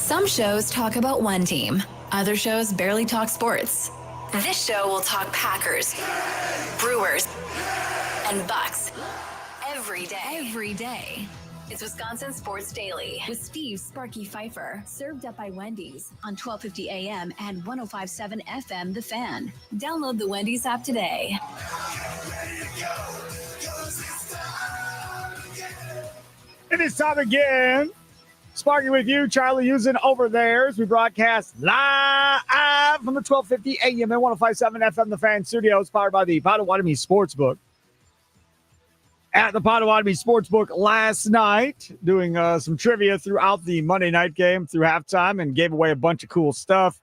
Some shows talk about one team. Other shows barely talk sports. This show will talk Packers, Brewers, and Bucks every day. It's Wisconsin Sports Daily with Steve Sparky Fifer, served up by Wendy's on 1250 AM and 105.7 FM The Fan. Download the Wendy's app today. It is time again. Sparky with you, Charlie using over there as we broadcast live from the 1250 AM and 105.7 FM The Fan Studios, powered by the Potawatomi Sportsbook. At the Potawatomi Sportsbook last night, doing some trivia throughout the Monday night game through halftime, and gave away a bunch of cool stuff.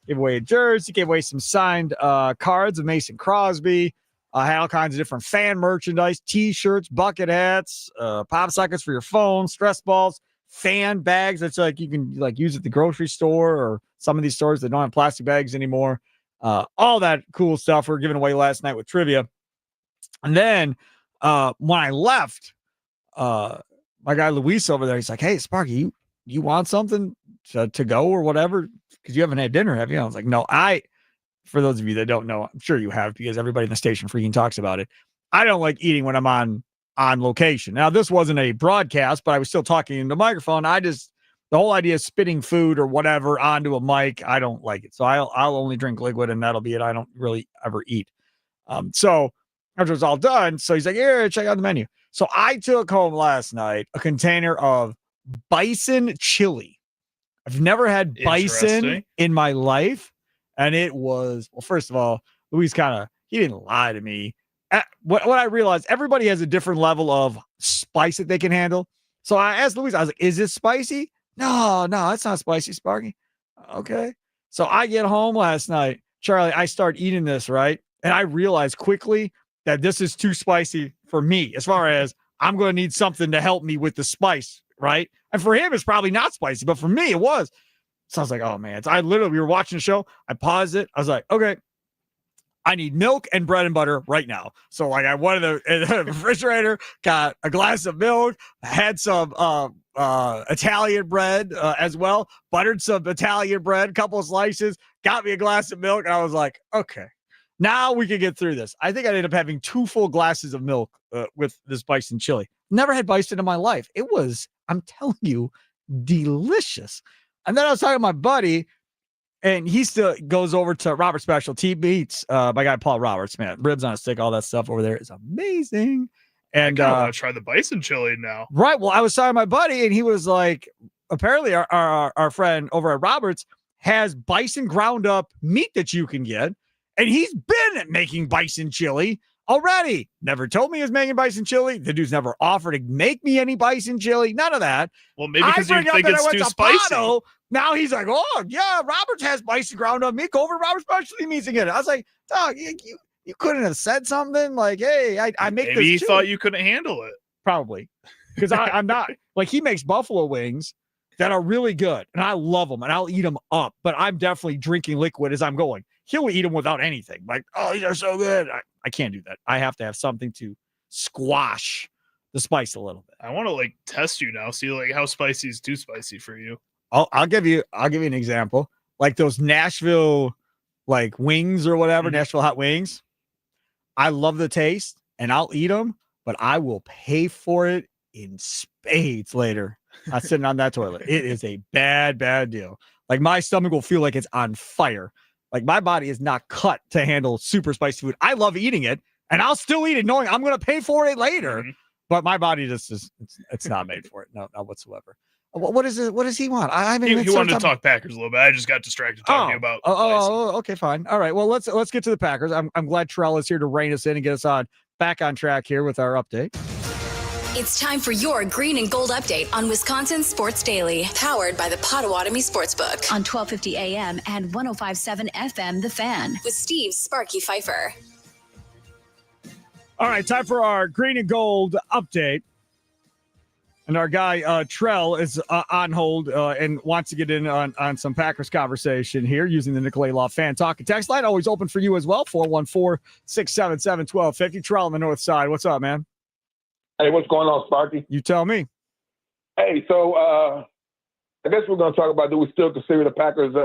Gave away a jersey, gave away some signed cards of Mason Crosby. Had all kinds of different fan merchandise, T-shirts, bucket hats, pop sockets for your phone, stress balls, fan bags. That's like you can like use at the grocery store or some of these stores that don't have plastic bags anymore. All that cool stuff we're giving away last night with trivia. And then when I left, my guy Luis over there, he's like, "Hey, Sparky, you want something to go or whatever? Because you haven't had dinner, have you?" I was like, "No, for those of you that don't know, I'm sure you have because everybody in the station freaking talks about it. I don't like eating when I'm on location." Now, this wasn't a broadcast, but I was still talking into the microphone. The whole idea of spitting food or whatever onto a mic, I don't like it. So I'll only drink liquid and that'll be it. I don't really ever eat. So after it's all done, so he's like, "Here, check out the menu." So I took home last night a container of bison chili. I've never had bison in my life. And it was, well, first of all, Luis he didn't lie to me. What I realized, everybody has a different level of spice that they can handle. So I asked Luis, I was like, "Is this spicy?" No, it's not spicy, Sparky. Okay. So I get home last night, Charlie, I start eating this, right? And I realized quickly that this is too spicy for me, as far as I'm going to need something to help me with the spice, right? And for him, it's probably not spicy, but for me, it was. So I was like, "Oh man," we were watching the show. I paused it. I was like, "Okay, I need milk and bread and butter right now." So like I went in the refrigerator, got a glass of milk, had some Italian bread as well, buttered some Italian bread, couple of slices, got me a glass of milk. And I was like, "Okay, now we can get through this." I think I ended up having 2 full glasses of milk with this bison chili. Never had bison in my life. It was, I'm telling you, delicious. And then I was talking to my buddy, and he still goes over to Robert Specialty Meats. My guy Paul Roberts, man, ribs on a stick, all that stuff over there is amazing. And I want to try the bison chili now. Right. Well, I was talking to my buddy, and he was like, apparently our friend over at Roberts has bison ground up meat that you can get, and he's been making bison chili already. Never told me he was making bison chili. The dude's never offered to make me any bison chili. None of that. Well, maybe because you think it's too spicy. Pato, now he's like, "Oh, yeah, Roberts has bison ground up meat. Go over to Robert's Specialty Meats and get it." I was like, "Dog, you couldn't have said something like, 'Hey, I make this." Maybe he thought you couldn't handle it. Probably. Because I'm not. Like, he makes buffalo wings that are really good, and I love them, and I'll eat them up. But I'm definitely drinking liquid as I'm going. He'll eat them without anything. Like, "Oh, these are so good." I can't do that. I have to have something to squash the spice a little bit. I want to like test you now, see like how spicy is too spicy for you. I'll give you an example. Like those Nashville like wings or whatever, Nashville hot wings. I love the taste and I'll eat them, but I will pay for it in spades later. Not sitting on that toilet. It is a bad deal. Like my stomach will feel like it's on fire. Like my body is not cut to handle super spicy food. I love eating it, and I'll still eat it knowing I'm going to pay for it later. Mm-hmm. But my body just is, it's not made for it. No, not whatsoever. What is it? What does he want? I mean, he wanted to talk Packers a little bit. I just got distracted talking about. Okay, fine. All right. Well, let's get to the Packers. I'm glad Terrell is here to rein us in and get us back on track here with our update. It's time for your green and gold update on Wisconsin Sports Daily, powered by the Potawatomi Sportsbook on 1250 AM and 105.7 FM The Fan with Steve Sparky Fifer. All right, time for our green and gold update. And our guy, Trell, is on hold and wants to get in on some Packers conversation here using the Nicolay Law Fan Talk and Text line. Always open for you as well, 414-677-1250. Trell on the north side. What's up, man? Hey, what's going on, Sparky? You tell me. Hey, so I guess we're going to talk about, do we still consider the Packers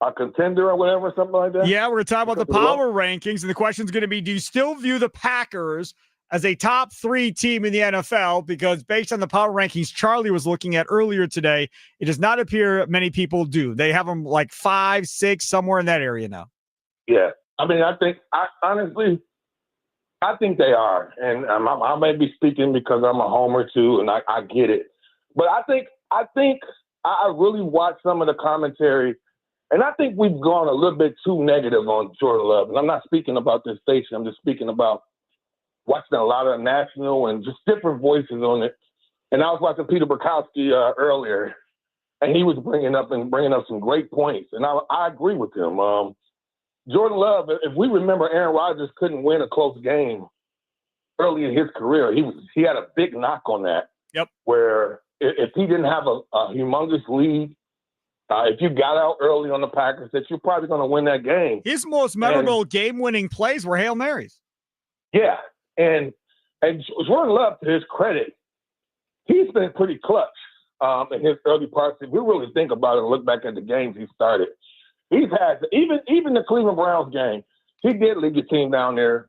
a contender or whatever, something like that? Yeah, we're going to talk about the power rankings, and the question's going to be, do you still view the Packers as a top 3 team in the NFL? Because based on the power rankings Charlie was looking at earlier today, it does not appear many people do. They have them like 5, 6, somewhere in that area now. Yeah. I mean, honestly, I think they are. And I may be speaking because I'm a homer too, and I get it. But I think I really watched some of the commentary, and I think we've gone a little bit too negative on Jordan Love. And I'm not speaking about this station. I'm just speaking about watching a lot of national and just different voices on it. And I was watching Peter Bukowski earlier, and he was bringing up some great points. And I agree with him. Jordan Love, if we remember, Aaron Rodgers couldn't win a close game early in his career. He had a big knock on that. Yep. Where if he didn't have a humongous lead, if you got out early on the Packers, that you're probably going to win that game. His most memorable game-winning plays were Hail Marys. Yeah. And Jordan Love, to his credit, he's been pretty clutch in his early parts. If we really think about it and look back at the games he started, he's had, even the Cleveland Browns game, he did lead the team down there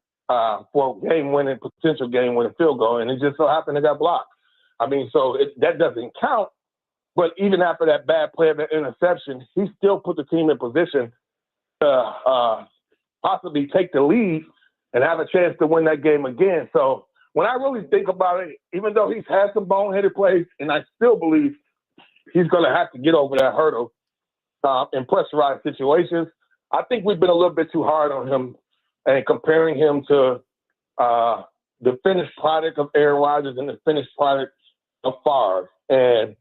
for potential game-winning field goal, and it just so happened it got blocked. I mean, so that doesn't count. But even after that bad play of the interception, he still put the team in position to possibly take the lead and have a chance to win that game again. So when I really think about it, even though he's had some boneheaded plays, and I still believe he's going to have to get over that hurdle in pressurized situations, I think we've been a little bit too hard on him and comparing him to the finished product of Aaron Rodgers and the finished product of Favre. And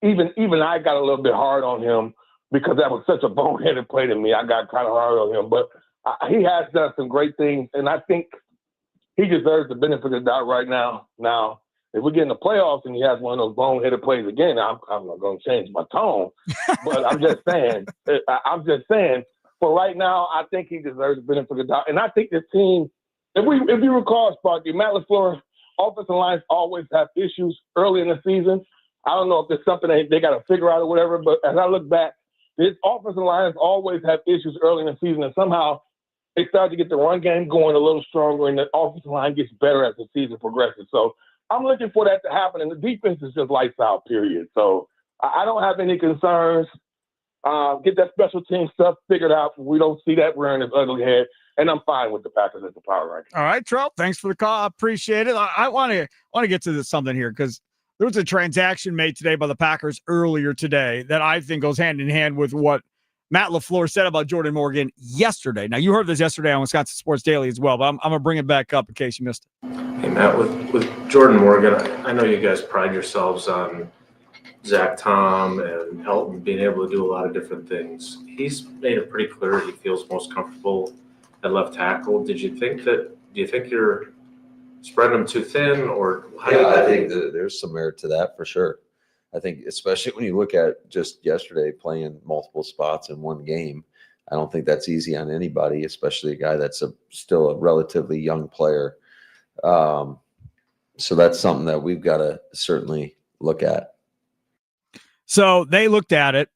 even I got a little bit hard on him because that was such a boneheaded play to me. I got kind of hard on him, but he has done some great things, and I think he deserves the benefit of the doubt right now. Now, if we get in the playoffs and he has one of those boneheaded plays again, I'm not going to change my tone. But I'm just saying, for right now, I think he deserves the benefit of the doubt. And I think the team, if you recall, Sparky, Matt LaFleur, offensive lines always have issues early in the season. I don't know if there's something they got to figure out or whatever, but as I look back, his offensive lines always have issues early in the season, and somehow they start to get the run game going a little stronger, and the offensive line gets better as the season progresses. So I'm looking for that to happen, and the defense is just lights out, period. So I don't have any concerns. Get that special team stuff figured out. We don't see that rearing its ugly head, and I'm fine with the Packers at the power ranking. All right, Trump, thanks for the call. I appreciate it. I want to get to something here because there was a transaction made today by the Packers earlier today that I think goes hand in hand with what Matt LaFleur said about Jordan Morgan yesterday. Now, you heard this yesterday on Wisconsin Sports Daily as well, but I'm going to bring it back up in case you missed it. Hey, Matt, with Jordan Morgan, I know you guys pride yourselves on Zach Tom and Elton being able to do a lot of different things. He's made it pretty clear he feels most comfortable at left tackle. Do you think you're spreading them too thin, or I think that there's some merit to that for sure. I think especially when you look at just yesterday playing multiple spots in one game, I don't think that's easy on anybody, especially a guy that's still a relatively young player. So that's something that we've got to certainly look at. So they looked at it,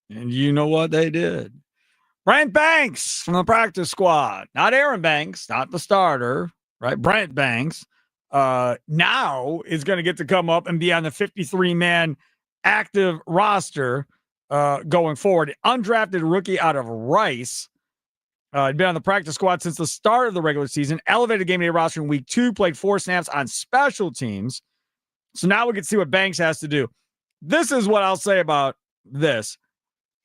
and you know what they did? Brent Banks from the practice squad, not Aaron Banks, not the starter, right? Brent Banks now is going to get to come up and be on the 53-man active roster going forward. Undrafted rookie out of Rice. He'd been on the practice squad since the start of the regular season. Elevated game day roster in week 2. Played 4 snaps on special teams. So now we can see what Banks has to do. This is what I'll say about this.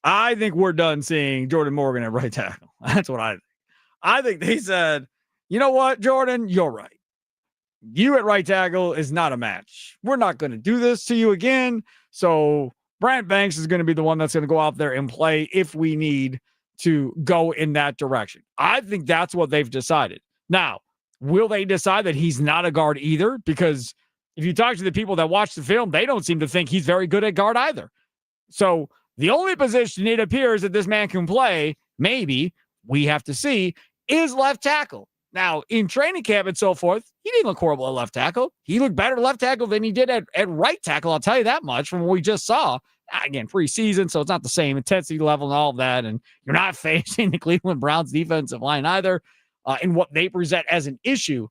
I think we're done seeing Jordan Morgan at right tackle. That's what I think. I think they said, you know what, Jordan, you're right. You at right tackle is not a match. We're not going to do this to you again. So Brent Banks is going to be the one that's going to go out there and play if we need to go in that direction. I think that's what they've decided. Now, will they decide that he's not a guard either? Because if you talk to the people that watch the film, they don't seem to think he's very good at guard either. So the only position it appears that this man can play, maybe, we have to see, is left tackle. Now, in training camp and so forth, he didn't look horrible at left tackle. He looked better at left tackle than he did at right tackle. I'll tell you that much from what we just saw. Again, preseason, so it's not the same intensity level and all of that. And you're not facing the Cleveland Browns defensive line either in what they present as an issue.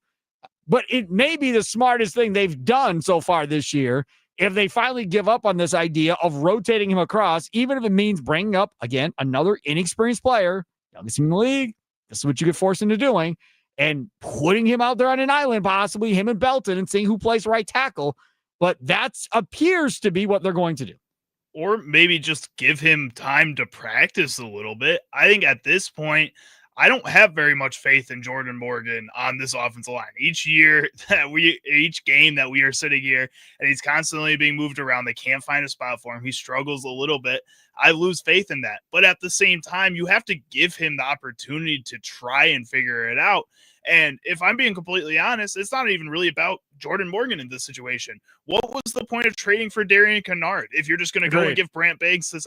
But it may be the smartest thing they've done so far this year if they finally give up on this idea of rotating him across, even if it means bringing up, again, another inexperienced player, youngest team in the league. This is what you get forced into doing. And putting him out there on an island, possibly him and Belton, and seeing who plays right tackle. But that appears to be what they're going to do. Or maybe just give him time to practice a little bit. I think at this point, I don't have very much faith in Jordan Morgan on this offensive line. Each game that we are sitting here and he's constantly being moved around, they can't find a spot for him. He struggles a little bit. I lose faith in that. But at the same time, you have to give him the opportunity to try and figure it out. And if I'm being completely honest, it's not even really about Jordan Morgan in this situation. What was the point of trading for Darian Kennard if you're just going to go and give Brant Banks this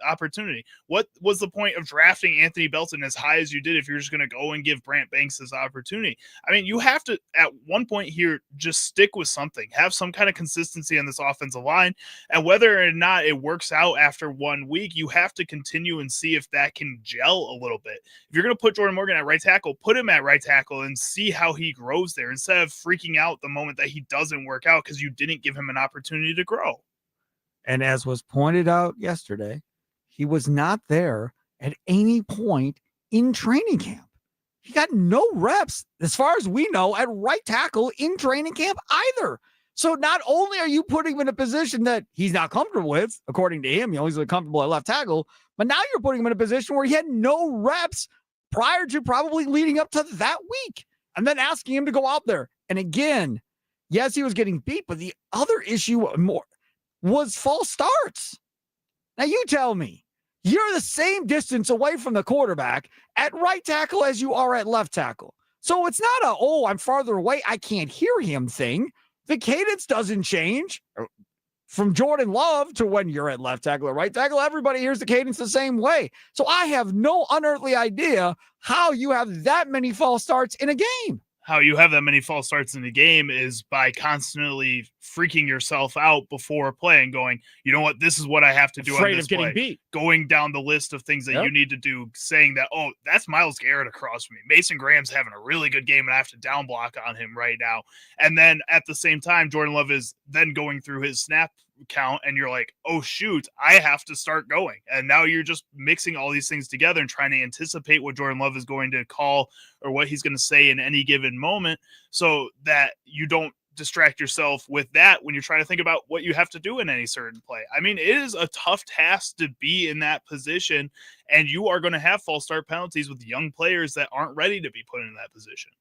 opportunity? What was the point of drafting Anthony Belton as high as you did if you're just going to go and give Brant Banks this opportunity? I mean, you have to, at one point here, just stick with something. Have some kind of consistency on this offensive line. And whether or not it works out after 1 week, you have to continue and see if that can gel a little bit. If you're going to put Jordan Morgan at right tackle, put him at right tackle and see how he grows there instead of freaking out the moment that he doesn't work out because you didn't give him an opportunity to grow. And as was pointed out yesterday, he was not there at any point in training camp. He got no reps, as far as we know, at right tackle in training camp either. So not only are you putting him in a position that he's not comfortable with, according to him, he's comfortable at left tackle, but now you're putting him in a position where he had no reps prior to probably leading up to that week, and then asking him to go out there. And again, yes, he was getting beat, but the other issue more was false starts. Now you tell me, you're the same distance away from the quarterback at right tackle as you are at left tackle. So it's not I'm farther away, I can't hear him thing. The cadence doesn't change from Jordan Love to when you're at left tackle or right tackle. Everybody hears the cadence the same way. So I have no unearthly idea how you have that many false starts in a game. How you have that many false starts in the game is by constantly freaking yourself out before playing, going, you know what, this is what I have to do on this play. Beat. Going down the list of things that you need to do, saying that, oh, that's Myles Garrett across from me. Mason Graham's having a really good game, and I have to down block on him right now. And then at the same time, Jordan Love is then going through his snap count, and you're like, oh, shoot, I have to start going. And now you're just mixing all these things together and trying to anticipate what Jordan Love is going to call or what he's going to say in any given moment so that you don't distract yourself with that when you're trying to think about what you have to do in any certain play. I mean, it is a tough task to be in that position, and you are going to have false start penalties with young players that aren't ready to be put in that position.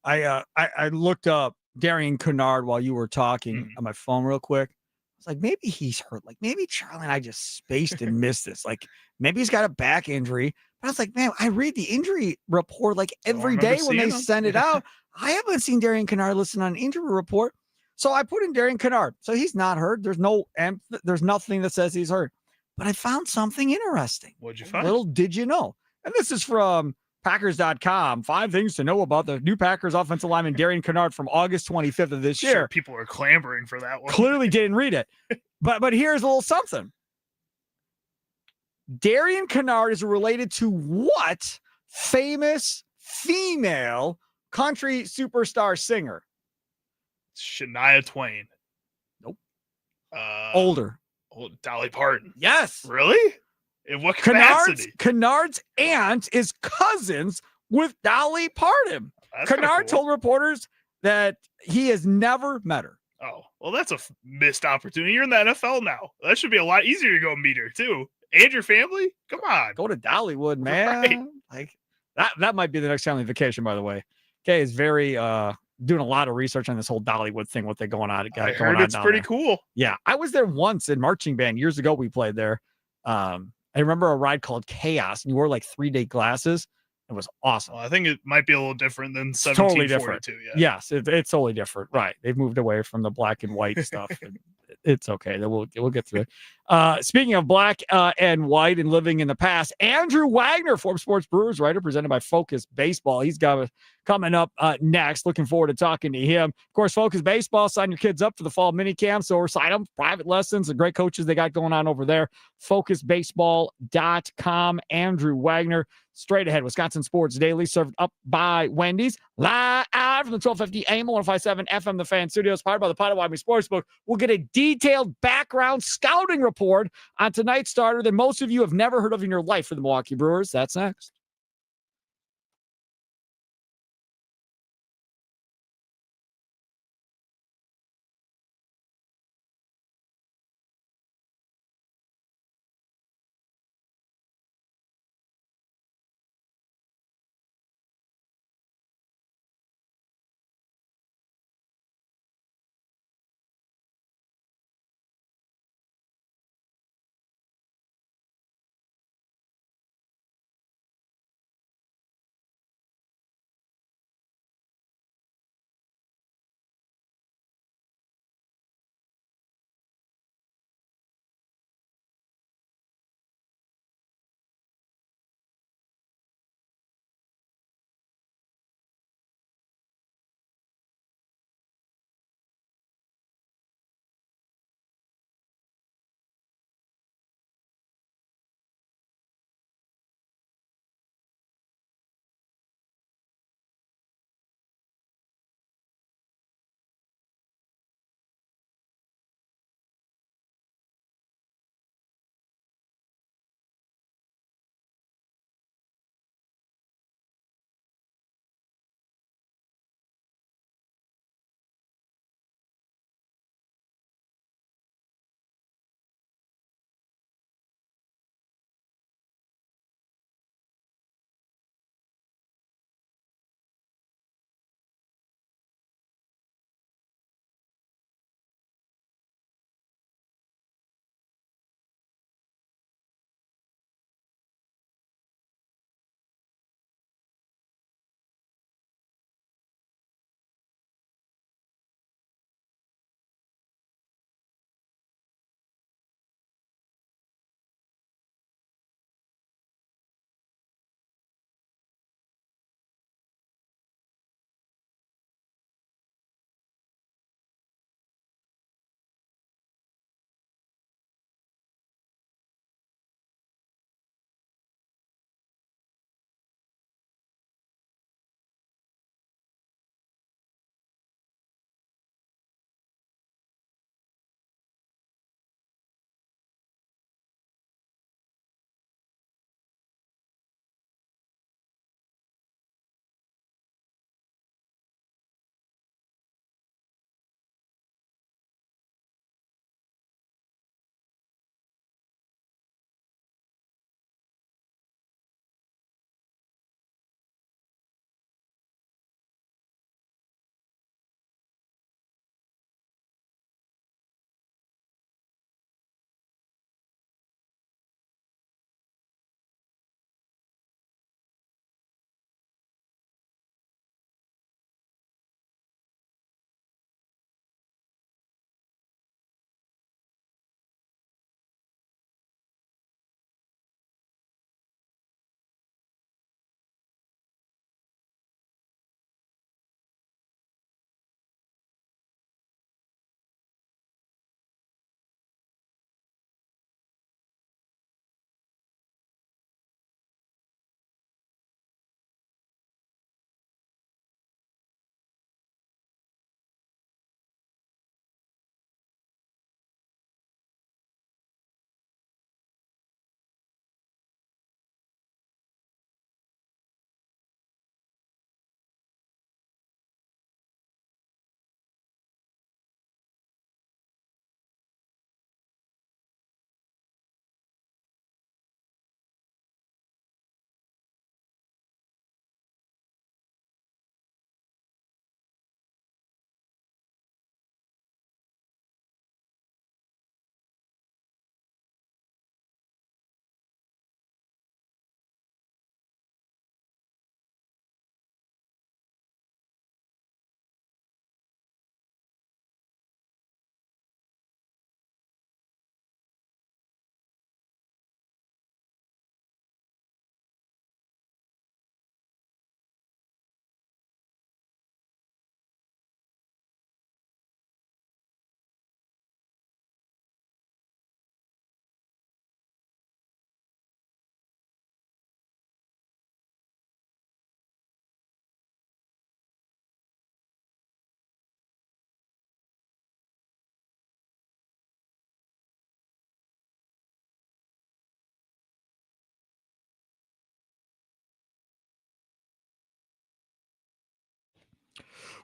I looked up Darian Kennard while you were talking on my phone real quick. It's like, maybe he's hurt. Like, maybe Charlie and I just spaced and missed this. Like, maybe he's got a back injury. But I was like, man, I read the injury report like every day when they send it out. I haven't seen Darian Kennard listed on an injury report. So I put in Darian Kennard. So he's not hurt. There's nothing that says he's hurt. But I found something interesting. What'd you find? Little did you know. And this is from Packers.com. 5 things to know about the new Packers offensive lineman Darian Kennard from August 25th of this year. Sure, people are clamoring for that one. Clearly didn't read it. But here's a little something. Darian Kennard is related to what famous female country superstar singer? Shania Twain. Nope. Older. Dolly Parton. Yes. Really? In what capacity? Kennard's aunt is cousins with Dolly Parton. Kennard told reporters that he has never met her. Oh, well, that's a missed opportunity. You're in the NFL now. That should be a lot easier to go meet her, too. And your family? Come on. Go to Dollywood, man. Right. Like that might be the next family vacation, by the way. Okay, is very doing a lot of research on this whole Dollywood thing, what they're going on. I heard it's pretty cool. Yeah, I was there once in marching band years ago. We played there. I remember a ride called Chaos, and you wore like 3-day glasses. It was awesome. Well, I think it might be a little different than 1742. Totally different. Yeah. Yes, it's totally different. Right. They've moved away from the black and white stuff. And it's okay. We'll get through it. Speaking of black and white and living in the past, Andrew Wagner, Forbes Sports Brewers writer, presented by Focus Baseball. He's got coming up next. Looking forward to talking to him. Of course, Focus Baseball, sign your kids up for the fall mini camps or sign them, private lessons, the great coaches they got going on over there. FocusBaseball.com. Andrew Wagner. Straight ahead, Wisconsin Sports Daily, served up by Wendy's. Live from the 1250 AM 157 FM, the Fan Studios, powered by the Potawatomi Sportsbook. We'll get a detailed background scouting report on tonight's starter that most of you have never heard of in your life for the Milwaukee Brewers. That's next.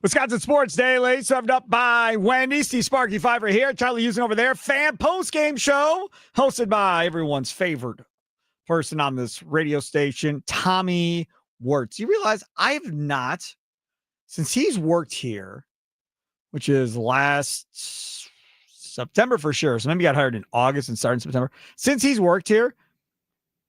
Wisconsin Sports Daily, served up by Wendy. Steve Sparky Fifer here. Charlie Houston over there. Fan post-game show hosted by everyone's favorite person on this radio station, Tommy Wirtz. You realize I have not, since he's worked here, which is last September for sure. So maybe he got hired in August and started in September. Since he's worked here,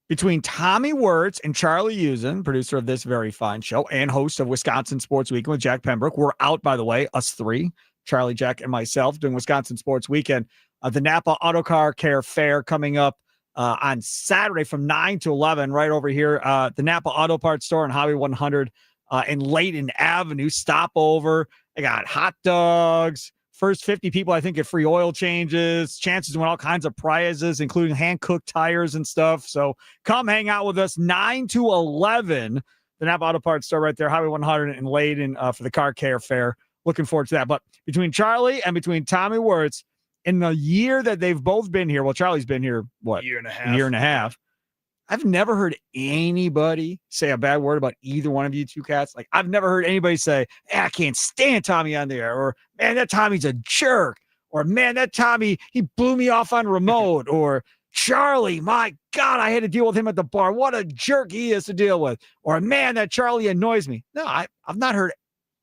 between Tommy Wirtz and Charlie Houston, producer of this very fine show and host of Wisconsin Sports Weekend with Jack Pembroke. We're out, by the way, us three, Charlie, Jack, and myself, doing Wisconsin Sports Weekend. The Napa Auto Car Care Fair coming up on Saturday from 9 to 11 right over here. The Napa Auto Parts Store on Highway 100 in Layton Avenue. Stop over. They got hot dogs. First 50 people, I think, get free oil changes, chances to win all kinds of prizes, including hand-cooked tires and stuff. So come hang out with us 9 to 11, the Napa Auto Parts Store right there, Highway 100 in Layton for the Car Care Fair. Looking forward to that. But between Charlie and between Tommy Wirtz, in the year that they've both been here, well, Charlie's been here, what? A year and a half. I've never heard anybody say a bad word about either one of you two cats. Like, I've never heard anybody say, I can't stand Tommy on there, or man, that Tommy's a jerk, or man, that Tommy, he blew me off on remote, or Charlie, my God, I had to deal with him at the bar. What a jerk he is to deal with. Or man, that Charlie annoys me. No, I've not heard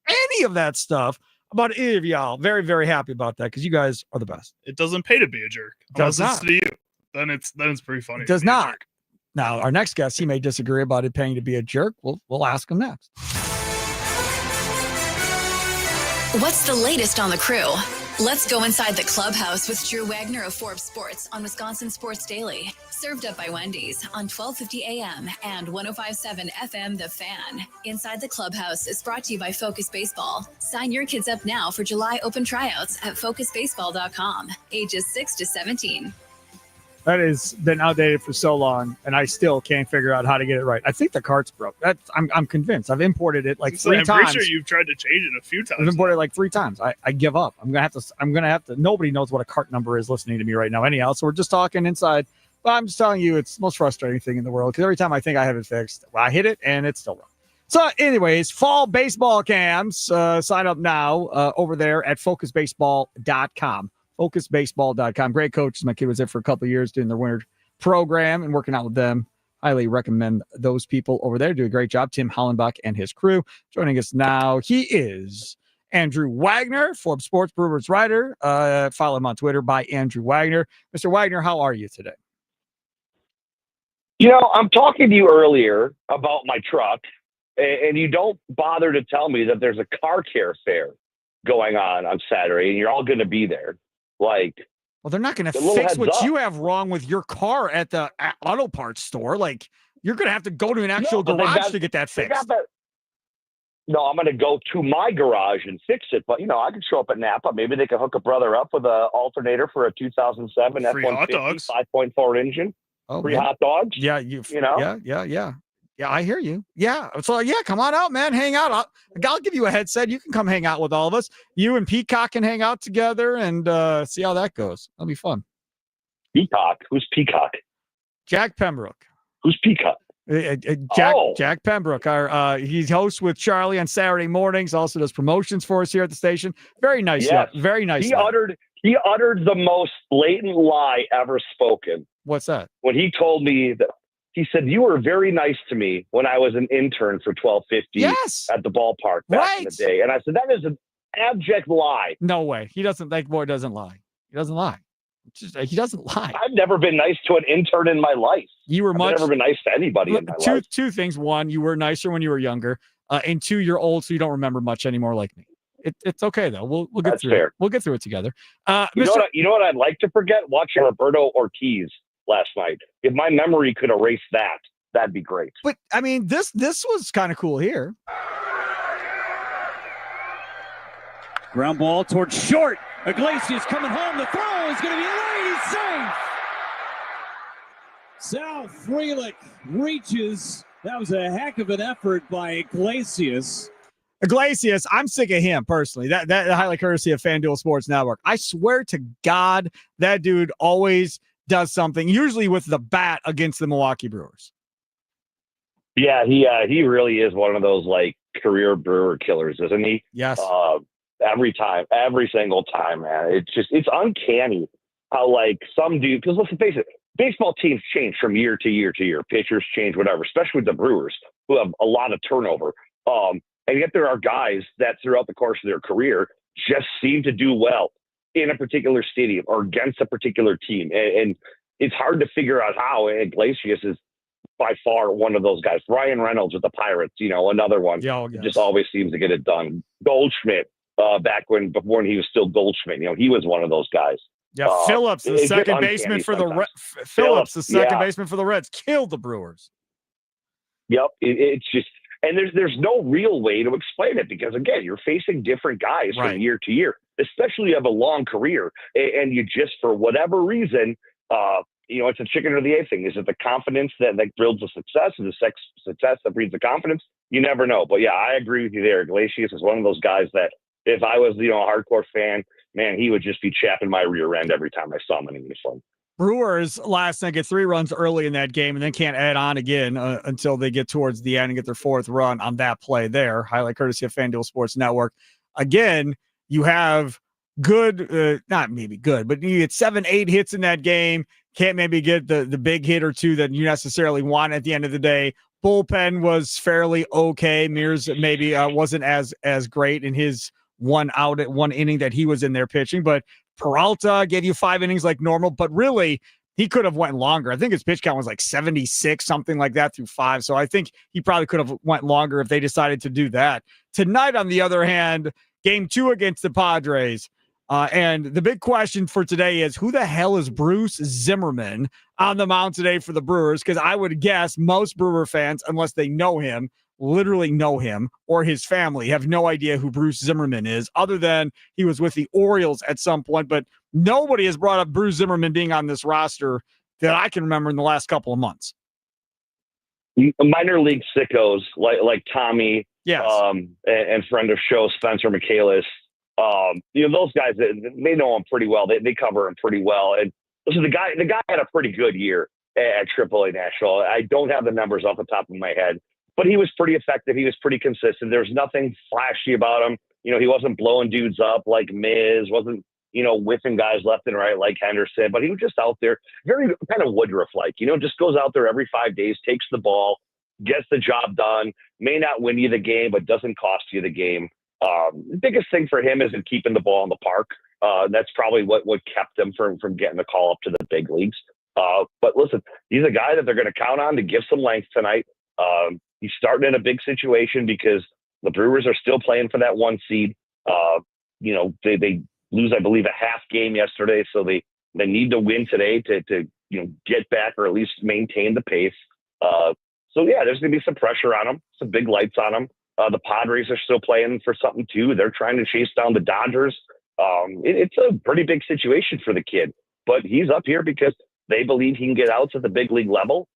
any of that stuff about any of y'all. Very, very happy about that because you guys are the best. It doesn't pay to be a jerk. Does Unless not. it's to you. Then it's pretty funny. It does not. Now, our next guest, he may disagree about it paying to be a jerk. We'll ask him next. What's the latest on the crew? Let's go inside the clubhouse with Drew Wagner of Forbes Sports on Wisconsin Sports Daily. Served up by Wendy's on 1250 AM and 1057 FM The Fan. Inside the clubhouse is brought to you by Focus Baseball. Sign your kids up now for July open tryouts at focusbaseball.com. Ages 6 to 17. That has been outdated for so long, and I still can't figure out how to get it right. I think the cart's broke. I'm convinced. I've imported it like three times. I'm pretty sure you've tried to change it a few times. I've imported it like 3 times. I give up. I'm gonna have to. Nobody knows what a cart number is listening to me right now. Anyhow, so we're just talking inside. But I'm just telling you, it's the most frustrating thing in the world because every time I think I have it fixed, I hit it and it's still wrong. So, anyways, fall baseball camps. Sign up now over there at focusbaseball.com. focusbaseball.com. Great coaches. My kid was there for a couple of years doing their winter program and working out with them. Highly recommend those people over there. Do a great job. Tim Hollenbach and his crew. Joining us now, he is Andrew Wagner, Forbes Sports Brewers writer. Follow him on Twitter by Andrew Wagner. Mr. Wagner, how are you today? You know, I'm talking to you earlier about my truck, and you don't bother to tell me that there's a car care fair going on Saturday, and you're all going to be there. Like, well, they're not going to fix what you have wrong with your car at the auto parts store. Like, you're going to have to go to an actual garage to get that fixed. No, I'm going to go to my garage and fix it. But, you know, I can show up at Napa. Maybe they can hook a brother up with an alternator for a 2007 F-150 5.4 engine. Oh, free hot dogs. Yeah, you know. Yeah. Yeah, I hear you. Yeah. So, yeah, come on out, man. Hang out. I'll give you a headset. You can come hang out with all of us. You and Peacock can hang out together and see how that goes. That'll be fun. Peacock? Who's Peacock? Jack Pembroke. Who's Peacock? Jack Pembroke. He hosts with Charlie on Saturday mornings. Also does promotions for us here at the station. Very nice. Yes. Yeah, very nice. He uttered the most blatant lie ever spoken. What's that? When he told me that. He said, you were very nice to me when I was an intern for 1250 at the ballpark back in the day. And I said, that is an abject lie. No way. He doesn't. That boy doesn't lie. He doesn't lie. He doesn't lie. I've never been nice to an intern in my life. I've never been nice to anybody in my life. Two things. One, you were nicer when you were younger. And two, you're old, so you don't remember much anymore like me. It's okay, though. We'll get That's through fair. it. We'll get through it together. You know what I'd like to forget? Watching Roberto Ortiz last night. If my memory could erase that, that'd be great. But I mean, this was kind of cool here. Ground ball towards short. Iglesias coming home. The throw is going to be late. He's safe. Sal Frelick reaches. That was a heck of an effort by Iglesias. I'm sick of him personally. That highly courtesy of FanDuel Sports Network. I swear to God, that dude always does something, usually with the bat against the Milwaukee Brewers. Yeah, he really is one of those like career Brewer killers, isn't he? Yes. Every single time, man. It's uncanny how like some dude, because let's face it, baseball teams change from year to year to year. Pitchers change, whatever, especially with the Brewers who have a lot of turnover. And yet there are guys that throughout the course of their career just seem to do well in a particular stadium or against a particular team. And it's hard to figure out how. And Iglesias is by far one of those guys. Ryan Reynolds with the Pirates, another one. Yeah, yes. Just always seems to get it done. Goldschmidt, before he was still Goldschmidt, he was one of those guys. Yeah, Phillips, the second baseman for the Phillips, the second baseman for the Reds, killed the Brewers. Yep, it's just, and there's no real way to explain it because again, you're facing different guys from year to year, especially of a long career, and you just for whatever reason, it's a chicken or the egg thing. Is it the confidence that builds the success, and the success that breeds the confidence? You never know. But yeah, I agree with you there. Iglesias is one of those guys that if I was a hardcore fan, man, he would just be chapping my rear end every time I saw him in uniform. Brewers last night get 3 runs early in that game and then can't add on again until they get towards the end and get their 4th run on that play there. Highlight courtesy of FanDuel Sports Network. Again, you have good, not maybe good, but you get 7-8 hits in that game. Can't maybe get the big hit or two that you necessarily want at the end of the day. Bullpen was fairly okay. Mears maybe wasn't as great in his one inning that he was in there pitching, but Peralta gave you 5 innings like normal, but really he could have went longer. I think his pitch count was like 76, something like that through 5. So I think he probably could have went longer if they decided to do that. Tonight, on the other hand, game 2 against the Padres. And the big question for today is who the hell is Bruce Zimmerman on the mound today for the Brewers? Because I would guess most Brewer fans, unless they know him, literally know him or his family, have no idea who Bruce Zimmerman is, other than he was with the Orioles at some point. But nobody has brought up Bruce Zimmerman being on this roster that I can remember in the last couple of months. Minor league sickos like Tommy, yes, and friend of show Spencer Michaelis. Those guys, they know him pretty well. They cover him pretty well. And listen, the guy had a pretty good year at AAA National. I don't have the numbers off the top of my head, but he was pretty effective. He was pretty consistent. There's nothing flashy about him. He wasn't blowing dudes up like Miz, wasn't, whiffing guys left and right like Henderson, but he was just out there, very kind of Woodruff-like, just goes out there every 5 days, takes the ball, gets the job done, may not win you the game, but doesn't cost you the game. The biggest thing for him is in keeping the ball in the park. That's probably what kept him from getting the call up to the big leagues. But listen, he's a guy that they're going to count on to give some length tonight. He's starting in a big situation because the Brewers are still playing for that 1 seed. They lose, I believe, a half game yesterday, so they need to win today to get back or at least maintain the pace. So yeah, there's going to be some pressure on them, some big lights on them. The Padres are still playing for something too. They're trying to chase down the Dodgers. It's a pretty big situation for the kid, but he's up here because they believe he can get outs at the big league level.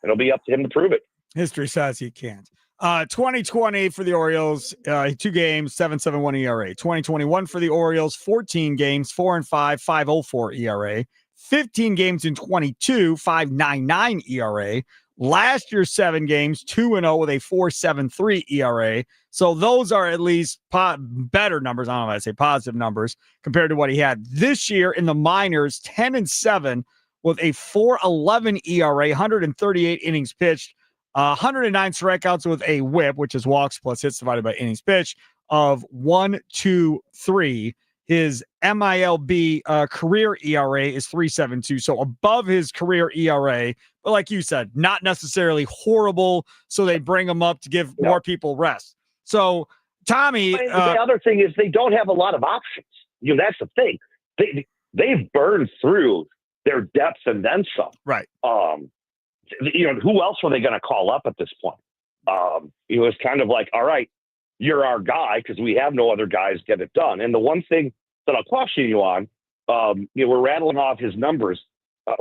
It'll be up to him to prove it. History says he can't. 2020 for the Orioles, 2 games, 7.71 ERA. 2021 for the Orioles, 14 games, 4-5, 5.04 ERA. 15 games in 22, 5.99 ERA. Last year, 7 games, 2-0 with a 4.73 ERA. So those are at least better numbers. I don't know if I say positive numbers compared to what he had this year in the minors, 10-7 with a 4.11 ERA, 138 innings pitched, 109 strikeouts with a whip, which is walks plus hits divided by innings pitched, of 1.23. His MILB career ERA is 3.72, so above his career ERA. But like you said, not necessarily horrible, so they bring him up to give more people rest. So, Tommy... the other thing is they don't have a lot of options. That's the thing. They've burned through their depth and then some. Right. Who else were they going to call up at this point? It was kind of like, all right, you're our guy because we have no other guys get it done. And the one thing that I'll caution you on, we're rattling off his numbers.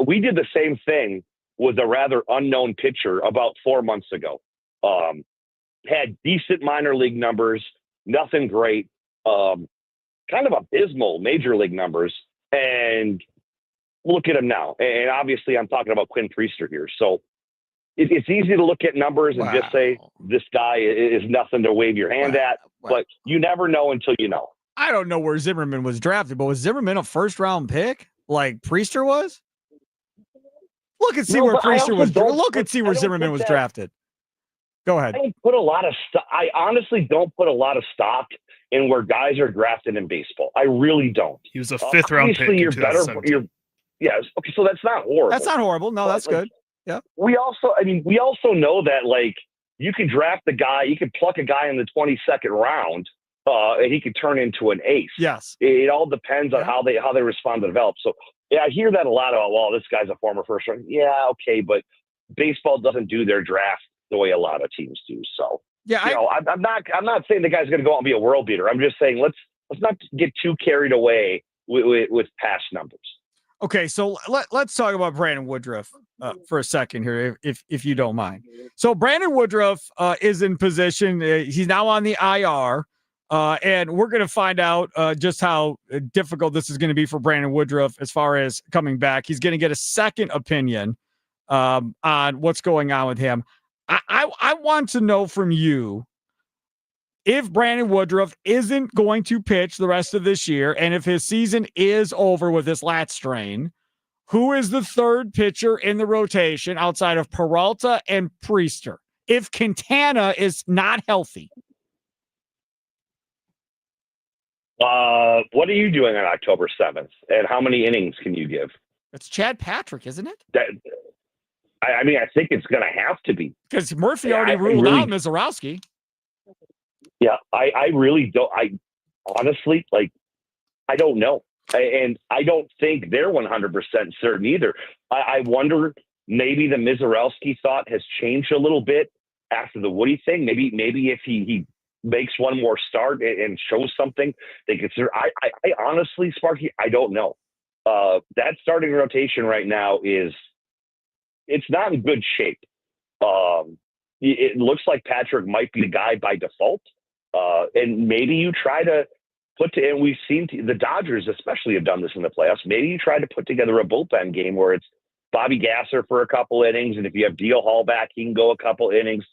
We did the same thing with a rather unknown pitcher about 4 months ago. Had decent minor league numbers, nothing great, kind of abysmal major league numbers. And look at him now. And obviously I'm talking about Quinn Priester here. So it's easy to look at numbers and just say this guy is nothing to wave your hand at, but you never know until you know. I don't know where Zimmerman was drafted, but was Zimmerman a first-round pick like Priester was? Look and see where Priester was. Look and see where Zimmerman was drafted. Go ahead. I honestly don't put a lot of stock in where guys are drafted in baseball. I really don't. He was a fifth-round pick in 2017. Yes. Okay, so that's not horrible. That's not horrible. No, that's good. Yeah. We also know that, like, you can draft the guy, you can pluck a guy in the 22nd round, and he could turn into an ace. Yes. It all depends on how they respond to develop. So yeah, I hear that a lot about, well, this guy's a former first round. Yeah, okay, but baseball doesn't do their draft the way a lot of teams do. So yeah, I'm not saying the guy's going to go out and be a world beater. I'm just saying let's not get too carried away with past numbers. Okay, so let's talk about Brandon Woodruff for a second here, if you don't mind. So Brandon Woodruff is in position. He's now on the IR, and we're going to find out just how difficult this is going to be for Brandon Woodruff as far as coming back. He's going to get a second opinion on what's going on with him. I want to know from you, if Brandon Woodruff isn't going to pitch the rest of this year, and if his season is over with this lat strain, who is the third pitcher in the rotation outside of Peralta and Priester if Quintana is not healthy? What are you doing on October 7th, and how many innings can you give? It's Chad Patrick, isn't it? I think it's going to have to be. Because Murphy already ruled out Mizorowski. Yeah, I really don't. I honestly, I don't know. And I don't think they're 100% certain either. I wonder, maybe the Mizorowski thought has changed a little bit after the Woody thing. Maybe if he makes one more start and shows something, they consider. I honestly, Sparky, I don't know. That starting rotation right now it's not in good shape. It looks like Patrick might be the guy by default. And maybe you try to and we've seen the Dodgers especially have done this in the playoffs. Maybe you try to put together a bullpen game where it's Bobby Gasser for a couple innings, and if you have Deal Hall back, he can go a couple innings.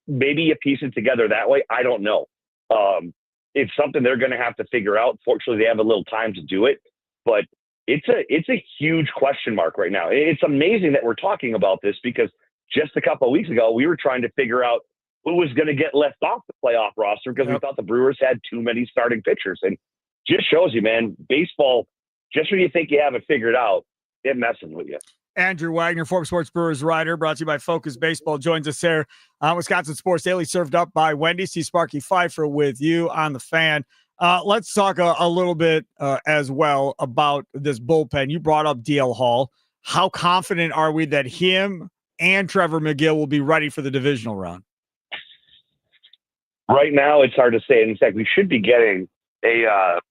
Maybe you piece it together that way. I don't know. It's something they're going to have to figure out. Fortunately, they have a little time to do it, but it's a huge question mark right now. It's amazing that we're talking about this, because just a couple of weeks ago, we were trying to figure out who was going to get left off the playoff roster because we thought the Brewers had too many starting pitchers. And just shows you, man, baseball, just when you think you have it figured out, it messes with you. Andrew Wagner, Forbes Sports Brewers writer, brought to you by Focus Baseball, joins us there on Wisconsin Sports Daily, served up by Wendy. See Sparky Fifer with you on the Fan. Let's talk a little bit as well about this bullpen. You brought up DL Hall. How confident are we that him and Trevor McGill will be ready for the divisional round? Right now, it's hard to say. In fact, we should be getting an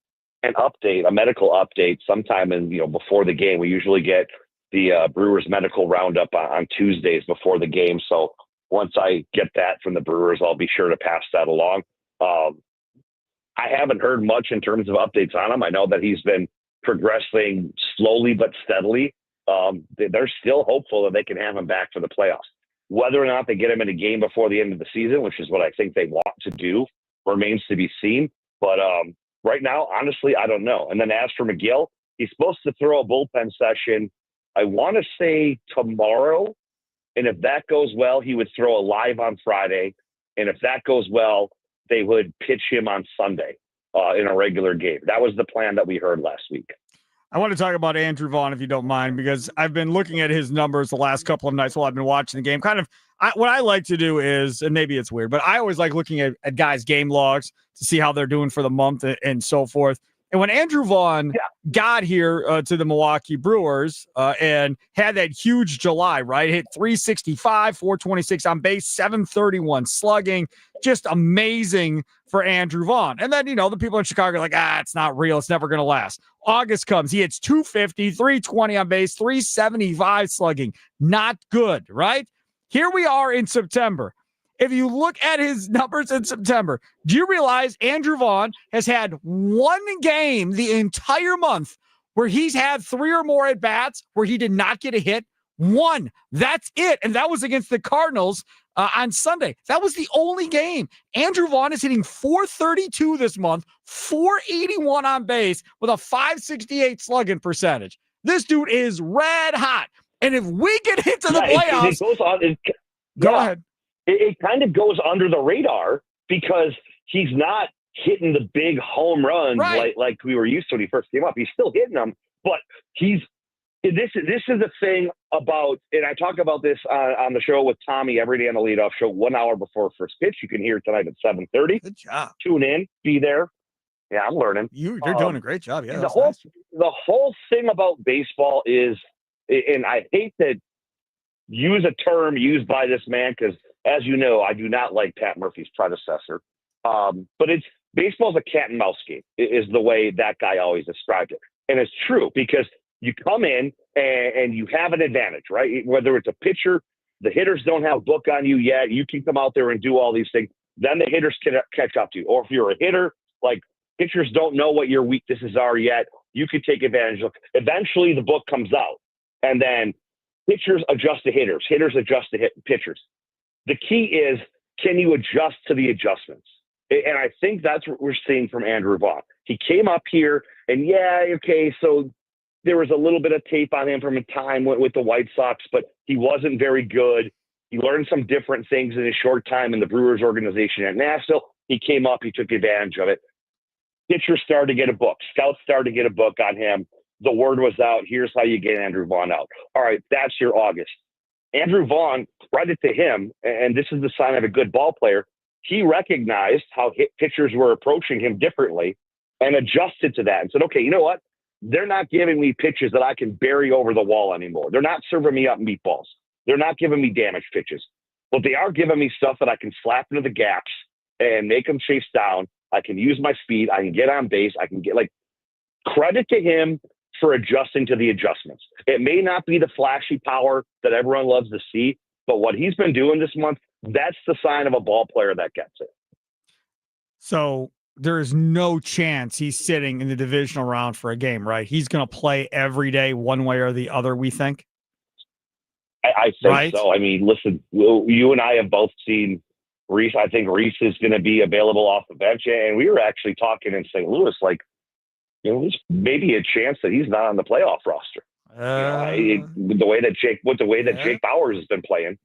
update, a medical update, sometime before the game. We usually get the Brewers medical roundup on Tuesdays before the game. So once I get that from the Brewers, I'll be sure to pass that along. I haven't heard much in terms of updates on him. I know that he's been progressing slowly but steadily. They're still hopeful that they can have him back for the playoffs. Whether or not they get him in a game before the end of the season, which is what I think they want to do, remains to be seen. But right now, honestly, I don't know. And then as for McGill, he's supposed to throw a bullpen session, I want to say tomorrow. And if that goes well, he would throw a live on Friday. And if that goes well, they would pitch him on Sunday in a regular game. That was the plan that we heard last week. I want to talk about Andrew Vaughn, if you don't mind, because I've been looking at his numbers the last couple of nights while I've been watching the game. What I like to do is, and maybe it's weird, but I always like looking at guys' game logs to see how they're doing for the month and so forth. And when Andrew Vaughn got here to the Milwaukee Brewers and had that huge July, right? Hit 365, 426 on base, 731 slugging. Just amazing for Andrew Vaughn. And then, the people in Chicago are like, it's not real. It's never going to last. August comes. He hits 250, 320 on base, 375 slugging. Not good, right? Here we are in September. If you look at his numbers in September, do you realize Andrew Vaughn has had one game the entire month where he's had three or more at-bats where he did not get a hit One. That's it. And that was against the Cardinals on Sunday. That was the only game. Andrew Vaughn is hitting .432 this month, .481 on base with a .568 slugging percentage. This dude is red hot. And if we get into the playoffs, it goes on. Go ahead. It kind of goes under the radar because he's not hitting the big home runs like we were used to when he first came up. He's still hitting them, but this is a thing about, and I talk about this on the show with Tommy every day on the leadoff show, 1 hour before first pitch. You can hear it tonight at 7:30. Good job. Tune in, be there. Yeah, I'm learning. You're doing a great job. Yeah, the whole thing about baseball is, and I hate to use a term used by this man because, as you know, I do not like Pat Murphy's predecessor. But baseball's a cat and mouse game is the way that guy always described it. And it's true because you come in and you have an advantage, right? Whether it's a pitcher, the hitters don't have a book on you yet. You keep them out there and do all these things. Then the hitters can catch up to you. Or if you're a hitter, like pitchers don't know what your weaknesses are yet. You can take advantage of. Eventually the book comes out and then pitchers adjust to hitters. Hitters adjust to pitchers. The key is, can you adjust to the adjustments? And I think that's what we're seeing from Andrew Vaughn. He came up here and so there was a little bit of tape on him from a time with the White Sox, but he wasn't very good. He learned some different things in his short time in the Brewers organization at Nashville. He came up, he took advantage of it. Pitchers started to get a book. Scouts started to get a book on him. The word was out. Here's how you get Andrew Vaughn out. All right, that's your August. Andrew Vaughn, credit to him, and this is the sign of a good ball player, he recognized how pitchers were approaching him differently and adjusted to that and said, okay, you know what? They're not giving me pitches that I can bury over the wall anymore. They're not serving me up meatballs. They're not giving me damaged pitches. But they are giving me stuff that I can slap into the gaps and make them chase down. I can use my speed. I can get on base. I can get credit to him for adjusting to the adjustments. It may not be the flashy power that everyone loves to see, but what he's been doing this month, that's the sign of a ball player that gets it. So there is no chance he's sitting in the divisional round for a game, right? He's going to play every day one way or the other, we think? I think so. I mean, listen, you and I have both seen Reese. I think Reese is going to be available off the bench. And we were actually talking in St. Louis, there's maybe a chance that he's not on the playoff roster. With the way that Jake Bauers has been playing,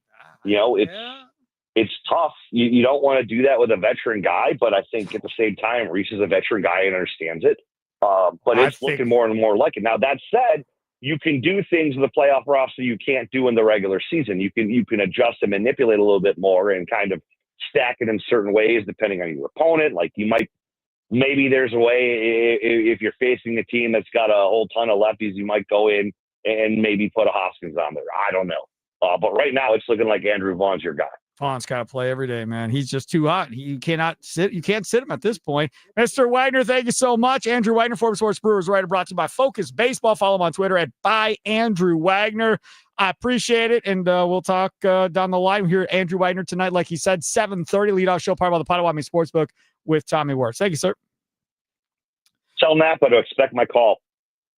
it's tough. You don't want to do that with a veteran guy, but I think at the same time, Reese is a veteran guy and understands it. But it's looking more and more like it. Now, that said, you can do things in the playoff roster you can't do in the regular season. You can adjust and manipulate a little bit more and kind of stack it in certain ways depending on your opponent. Like maybe there's a way if you're facing a team that's got a whole ton of lefties, you might go in and maybe put a Hoskins on there. I don't know. But right now it's looking like Andrew Vaughn's your guy. Vaughn's got to play every day, man. He's just too hot. You can't sit him at this point. Mr. Wagner, thank you so much. Andrew Wagner, Forbes Sports Brewers writer, brought to you by Focus Baseball. Follow him on Twitter at @ByAndrewWagner. I appreciate it, and we'll talk down the line. We're here at Andrew Wagner tonight, like he said, 7:30 leadoff show, part of the Potawatomi Sportsbook with Tommy Wirtz. Thank you, sir. Tell Napa to expect my call.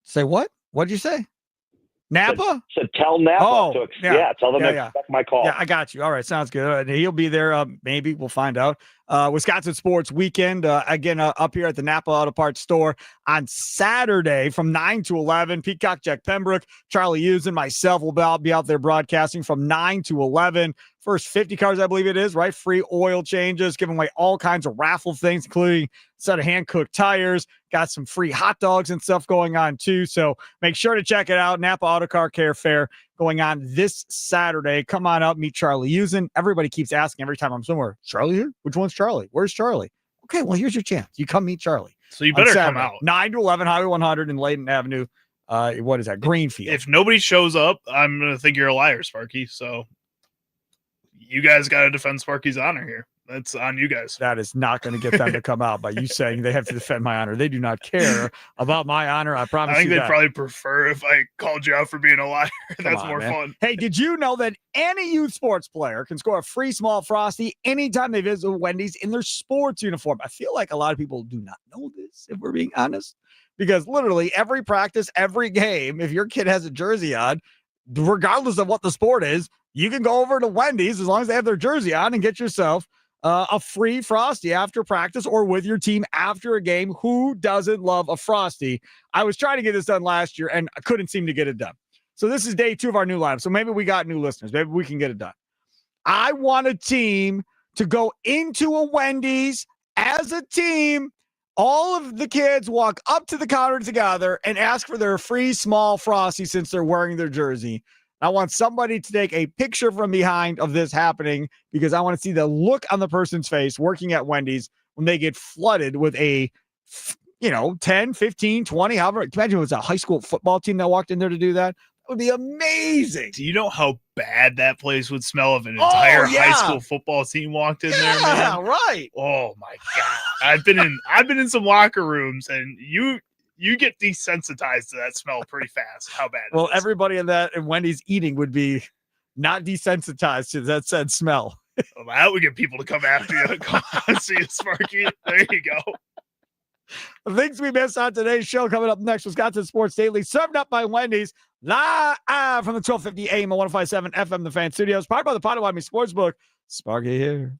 Say what? What did you say? Napa? So tell Napa tell them to expect my call. Yeah, I got you. All right, sounds good. He'll be there. Maybe we'll find out. Wisconsin Sports Weekend, again, up here at the Napa Auto Parts store on Saturday from 9 to 11. Peacock, Jack Pembroke, Charlie Hughes, and myself will be out there broadcasting from 9 to 11. First 50 cars, I believe it is, right? Free oil changes, giving away all kinds of raffle things, including a set of hand-cooked tires. Got some free hot dogs and stuff going on, too. So make sure to check it out. Napa Auto Car Care Fair going on this Saturday. Come on up, meet Charlie Hughes. Everybody keeps asking every time I'm somewhere, Charlie here? Which one's Charlie? Where's Charlie? Okay, well, here's your chance. You come meet Charlie. So you better come out. 9 to 11, Highway 100 in Layton Avenue. What is that? Greenfield. If nobody shows up, I'm going to think you're a liar, Sparky. So you guys got to defend Sparky's honor here. That's on you guys. That is not going to get them to come out by you saying they have to defend my honor. They do not care about my honor. I promise you. I think they'd probably prefer if I called you out for being a liar. That's more fun. Hey, did you know that any youth sports player can score a free small Frosty anytime they visit Wendy's in their sports uniform? I feel like a lot of people do not know this, if we're being honest, because literally every practice, every game, if your kid has a jersey on, regardless of what the sport is, you can go over to Wendy's as long as they have their jersey on and get yourself a free Frosty after practice or with your team after a game. Who doesn't love a Frosty? I was trying to get this done last year and I couldn't seem to get it done. So this is day 2 of our new lineup. So maybe we got new listeners. Maybe we can get it done. I want a team to go into a Wendy's as a team. All of the kids walk up to the counter together and ask for their free small Frosty since they're wearing their jersey. I want somebody to take a picture from behind of this happening because I want to see the look on the person's face working at Wendy's when they get flooded with a, 10, 15, 20, however. Imagine it was a high school football team that walked in there to do that. That would be amazing. Do you know how bad that place would smell if an entire high school football team walked in there, man? Yeah, right. Oh my God. I've been in some locker rooms and you get desensitized to that smell pretty fast. How bad it is. Everybody in Wendy's eating would be not desensitized to that said smell. Well, that would get people to come after you. Come on, see you, Sparky. There you go. Things we missed on today's show coming up next. Wisconsin Sports Daily, served up by Wendy's, live from the 1250 AM and 105.7 FM, the Fan Studios, powered by the Potawatomi Sportsbook. Sparky here.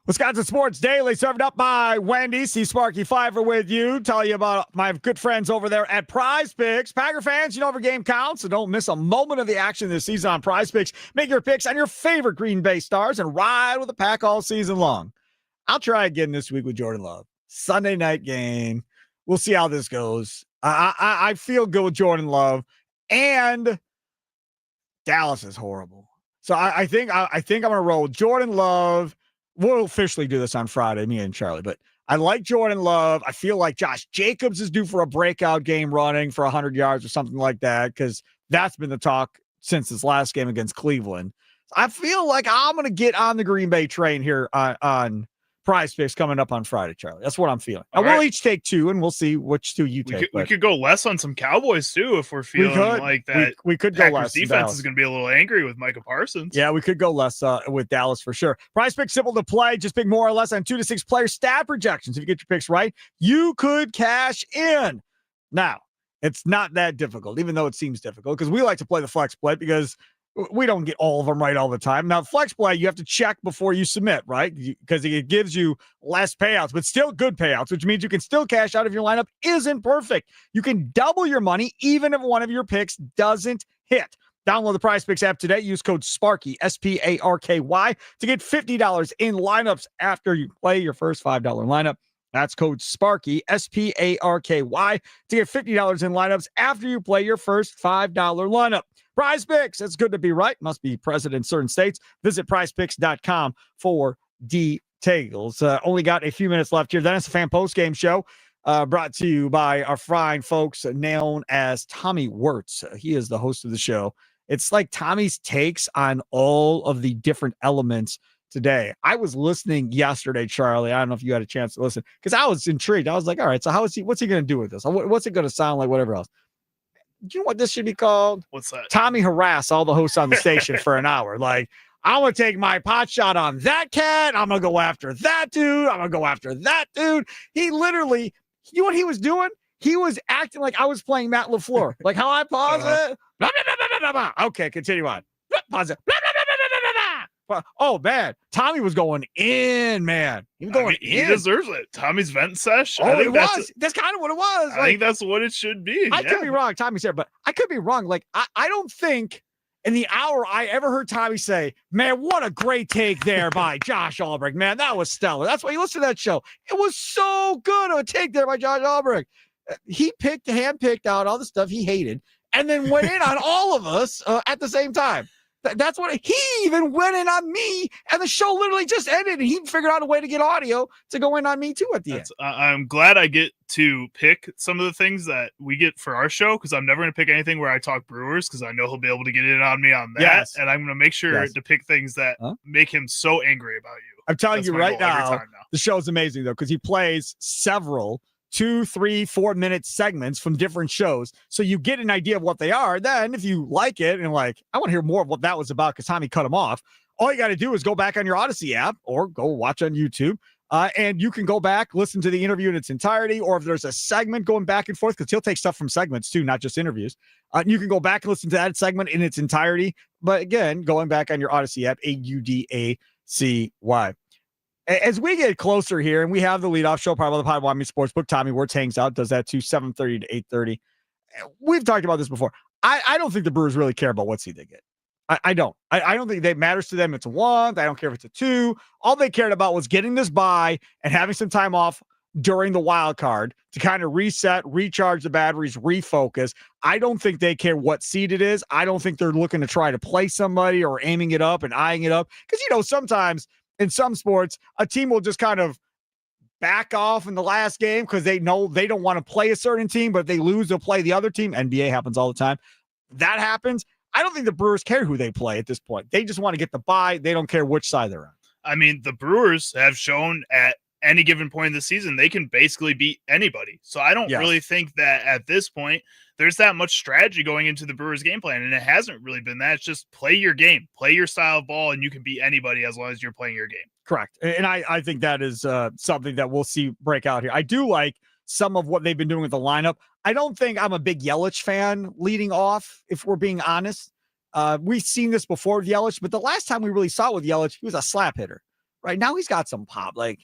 Wisconsin Sports Daily, served up by Wendy. See Sparky Fifer with you. Tell you about my good friends over there at Prize Picks. Packer fans, you know every game counts, so don't miss a moment of the action this season on Prize Picks. Make your picks on your favorite Green Bay Stars and ride with the Pack all season long. I'll try again this week with Jordan Love. Sunday night game. We'll see how this goes. I feel good with Jordan Love, and Dallas is horrible. So I think I'm going to roll Jordan Love. We'll officially do this on Friday, me and Charlie, but I like Jordan Love. I feel like Josh Jacobs is due for a breakout game running for 100 yards or something like that, because that's been the talk since his last game against Cleveland. I feel like I'm going to get on the Green Bay train here on Prize Picks coming up on Friday, Charlie. That's what I'm feeling. And we'll each take two, and we'll see which two you take. We could go less on some Cowboys, too, if we're feeling like that. We could go less. Defense is going to be a little angry with Micah Parsons. Yeah, we could go less with Dallas for sure. Prize Picks, simple to play. Just pick more or less on 2 to 6 player stat projections. If you get your picks right, you could cash in. Now, it's not that difficult, even though it seems difficult, because we like to play the flex play because we don't get all of them right all the time. Now, flex play, you have to check before you submit, right? Because it gives you less payouts, but still good payouts, which means you can still cash out if your lineup isn't perfect. You can double your money even if one of your picks doesn't hit. Download the Prize Picks app today. Use code SPARKY, SPARKY, to get $50 in lineups after you play your first $5 lineup. That's code SPARKY, SPARKY, to get $50 in lineups after you play your first $5 lineup. Prize Picks, it's good to be right. Must be present in certain states. Visit prizepicks.com for details. Only got a few minutes left here. Then it's a fan post-game show brought to you by our fine folks known as Tommy Wirtz. He is the host of the show. It's like Tommy's takes on all of the different elements today. I was listening yesterday, Charlie. I don't know if you had a chance to listen, because I was intrigued. I was like, all right, so what's he going to do with this? What's it going to sound like, whatever else? Do you know what this should be called? What's that? Tommy harass all the hosts on the station for an hour. Like, I'm going to take my pot shot on that cat. I'm going to go after that dude. I'm going to go after that dude. He literally, you know what he was doing? He was acting like I was playing Matt LaFleur. Like how I pause it. Blah, blah, blah, blah, blah, blah. Okay, continue on. Pause it. Blah, blah, blah, blah, blah, blah, blah. Oh, man. Tommy was going in, man. He was going in. He deserves it. Tommy's vent sesh. Oh, it was. That's kind of what it was. I think that's what it should be. I could be wrong. Tommy's here, but I could be wrong. Like, I don't think in the hour I ever heard Tommy say, man, what a great take there by Josh Albrecht. Man, that was stellar. That's why you listen to that show. It was so good of a take there by Josh Albrecht. He handpicked out all the stuff he hated and then went in on all of us at the same time. That's what he even went in on me, and the show literally just ended, and he figured out a way to get audio to go in on me too at the end. I'm glad I get to pick some of the things that we get for our show, because I'm never going to pick anything where I talk Brewers, because I know he'll be able to get in on me on that. Yes. And I'm going to make sure to pick things that make him so angry about you. I'm telling you right now, the show's amazing though, because he plays several 2, 3, 4 minute segments from different shows. So you get an idea of what they are. Then if you like it and like, I want to hear more of what that was about because Tommy cut him off. All you got to do is go back on your Odyssey app or go watch on YouTube. And you can go back, listen to the interview in its entirety, or if there's a segment going back and forth, because he'll take stuff from segments too, not just interviews. You can go back and listen to that segment in its entirety. But again, going back on your Odyssey app, AUDACY. As we get closer here, and we have the leadoff show, part of the Pod Wyoming Sportsbook, Tommy Wirtz hangs out, does that too, 7:30 to 8:30. We've talked about this before. I don't think the Brewers really care about what seed they get. I don't. I don't think it matters to them. It's a 1. I don't care if it's a 2. All they cared about was getting this bye and having some time off during the wild card to kind of reset, recharge the batteries, refocus. I don't think they care what seed it is. I don't think they're looking to try to play somebody or aiming it up and eyeing it up. Because, sometimes in some sports, a team will just kind of back off in the last game because they know they don't want to play a certain team, but if they lose, they'll play the other team. NBA happens all the time. That happens. I don't think the Brewers care who they play at this point. They just want to get the bye. They don't care which side they're on. I mean, the Brewers have shown at any given point in the season, they can basically beat anybody. So I don't really think that at this point, there's that much strategy going into the Brewers game plan. And it hasn't really been that. It's just play your game, play your style of ball, and you can beat anybody as long as you're playing your game. Correct. And I think that is something that we'll see break out here. I do like some of what they've been doing with the lineup. I don't think I'm a big Yelich fan leading off, if we're being honest. We've seen this before with Yelich, but the last time we really saw it with Yelich, he was a slap hitter. right now he's got some pop. Like,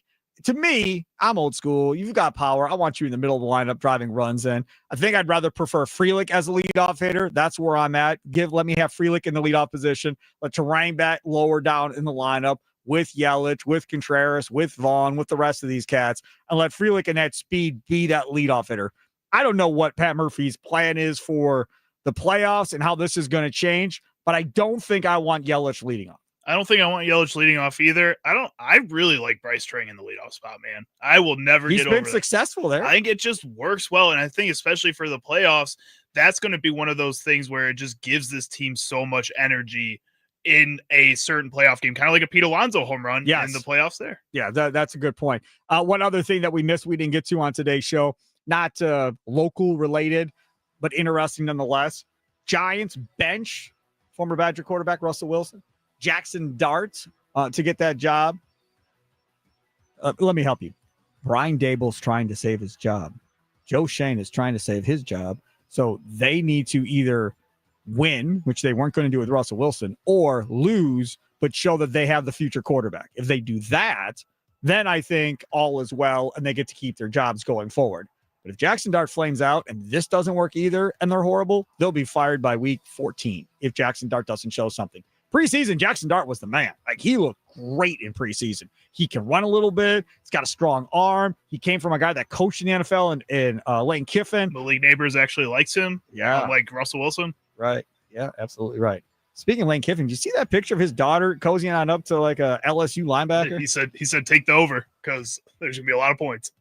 to me, I'm old school. You've got power. I want you in the middle of the lineup driving runs in. I think I'd rather prefer Frelick as a leadoff hitter. That's where I'm at. Let me have Frelick in the leadoff position. Let Terang back lower down in the lineup with Yelich, with Contreras, with Vaughn, with the rest of these cats, and let Frelick and that speed be that leadoff hitter. I don't know what Pat Murphy's plan is for the playoffs and how this is going to change, but I don't think I want Yelich leading off. I don't think I want Yelich leading off either. I really like Bryce Turang in the leadoff spot, man. I will never get over that. He's been successful there. I think it just works well. And I think especially for the playoffs, that's going to be one of those things where it just gives this team so much energy in a certain playoff game, kind of like a Pete Alonso home run in the playoffs there. Yeah, that's a good point. One other thing that we missed, we didn't get to on today's show, not local related, but interesting nonetheless. Giants bench former Badger quarterback Russell Wilson. Jackson Dart to get that job. Let me help you. Brian Dable's trying to save his job. Joe Shane is trying to save his job. So they need to either win, which they weren't going to do with Russell Wilson, or lose, but show that they have the future quarterback. If they do that, then I think all is well and they get to keep their jobs going forward. But if Jackson Dart flames out and this doesn't work either and they're horrible, they'll be fired by week 14 if Jackson Dart doesn't show something. Preseason, Jackson Dart was the man. Like, he looked great in preseason. He can run a little bit. He's got a strong arm. He came from a guy that coached in the NFL in Lane Kiffin. Malik Neighbors actually likes him. Yeah. Like Russell Wilson. Right. Yeah, absolutely right. Speaking of Lane Kiffin, did you see that picture of his daughter cozying on up to like a LSU linebacker? He said take the over because there's going to be a lot of points.